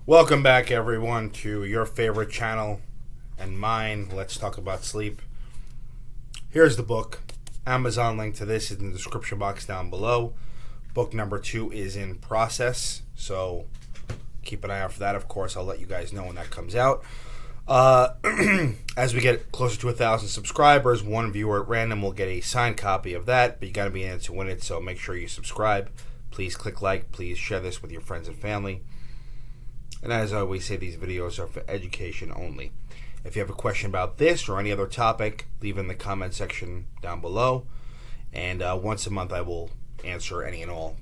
Welcome back, everyone, to your favorite channel and mine. Let's talk about sleep. Here's the book. Amazon link to this is in the description box down below. Book number 2 is in process, so keep an eye out for that. Of course, I'll let you guys know when that comes out. As we get closer to 1,000 subscribers, one viewer at random will get a signed copy of that, but you got to be in it to win it, so make sure you subscribe. Please click like. Please share this with your friends and family. And as I always say, these videos are for education only. If you have a question about this or any other topic, leave it in the comment section down below. And once a month, I will answer any and all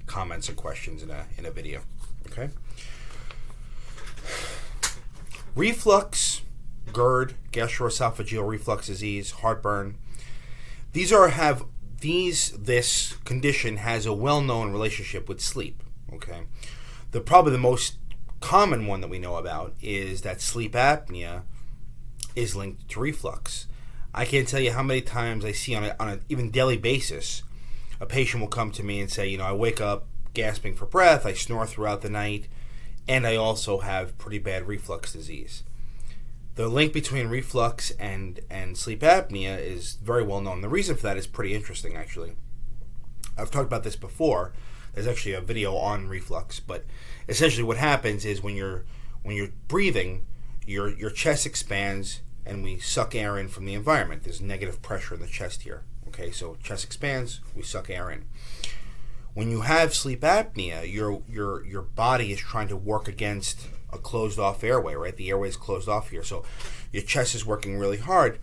comments and questions in a video. Okay. Reflux, GERD, gastroesophageal reflux disease, heartburn. This condition has a well-known relationship with sleep. Okay. Probably the most common one that we know about is that sleep apnea is linked to reflux. I can't tell you how many times I see on an even daily basis a patient will come to me and say, I wake up gasping for breath, I snore throughout the night, and I also have pretty bad reflux disease. The link between reflux and sleep apnea is very well known. The reason for that is pretty interesting, actually. I've talked about this before. There's actually a video on reflux, but essentially what happens is when you're breathing, your chest expands and we suck air in from the environment. There's negative pressure in the chest here. Okay, so chest expands, we suck air in. When you have sleep apnea, your body is trying to work against a closed off airway, right? The airway is closed off here, so your chest is working really hard,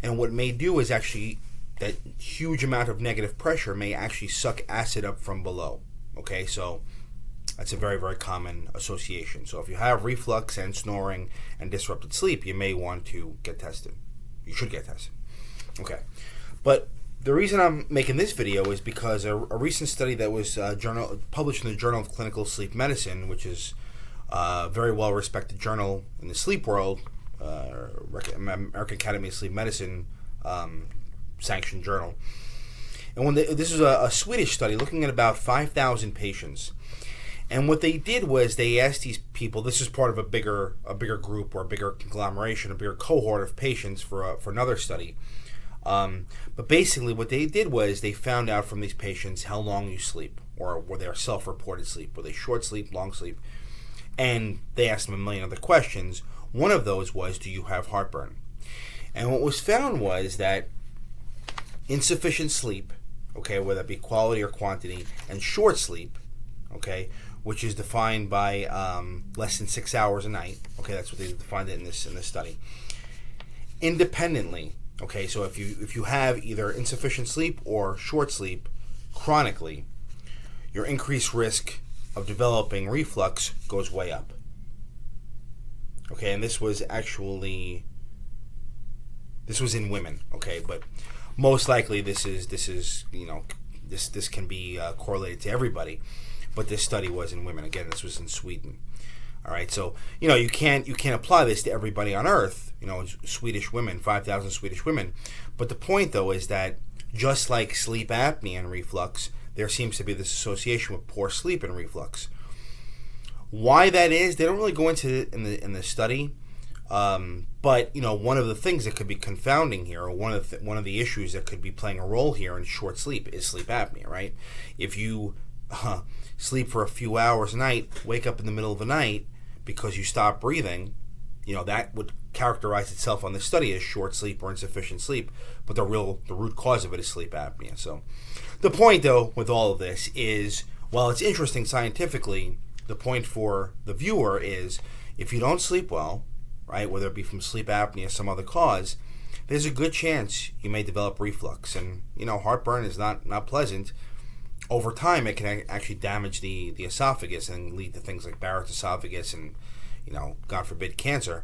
and what it may do is actually that huge amount of negative pressure may actually suck acid up from below. Okay, so that's a very, very common association. So if you have reflux and snoring and disrupted sleep, you may want to get tested. You should get tested. Okay, but the reason I'm making this video is because a recent study that was published in the Journal of Clinical Sleep Medicine, which is a very well-respected journal in the sleep world, American Academy of Sleep Medicine sanctioned journal. And this is a Swedish study looking at about 5,000 patients. And what they did was they asked these people, this is part of a bigger group or a bigger conglomeration, a bigger cohort of patients for another study. But basically what they did was they found out from these patients how long you sleep, or were they self-reported sleep, were they short sleep, long sleep, and they asked them a million other questions. One of those was, do you have heartburn? And what was found was that insufficient sleep, okay, whether it be quality or quantity, and short sleep, okay, which is defined by less than 6 hours a night, okay, that's what they defined it in this study, independently. Okay, so if you have either insufficient sleep or short sleep chronically, your increased risk of developing reflux goes way up. Okay, and this was in women. Okay, but most likely this can be correlated to everybody, but this study was in women. Again, this was in Sweden. All right, so you can't apply this to everybody on Earth. Swedish women, 5,000 Swedish women. But the point, though, is that just like sleep apnea and reflux, there seems to be this association with poor sleep and reflux. Why that is, they don't really go into it in the study. But one of the things that could be confounding here, or one of the issues that could be playing a role here in short sleep is sleep apnea, right? If you sleep for a few hours a night, wake up in the middle of the night because you stop breathing, that would characterize itself on the study as short sleep or insufficient sleep, but the root cause of it is sleep apnea. So the point, though, with all of this is, while it's interesting scientifically, the point for the viewer is, if you don't sleep well, right, whether it be from sleep apnea or some other cause, there's a good chance you may develop reflux. And heartburn is not pleasant. Over time, it can actually damage the esophagus and lead to things like Barrett's esophagus and, God forbid, cancer.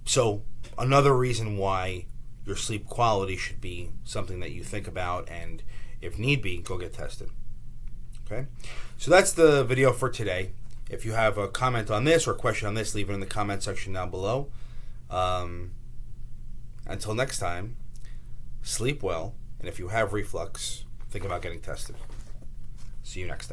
So another reason why your sleep quality should be something that you think about, and if need be, go get tested. Okay? So that's the video for today. If you have a comment on this or a question on this, leave it in the comment section down below. Until next time, sleep well, and if you have reflux, think about getting tested. See you next time.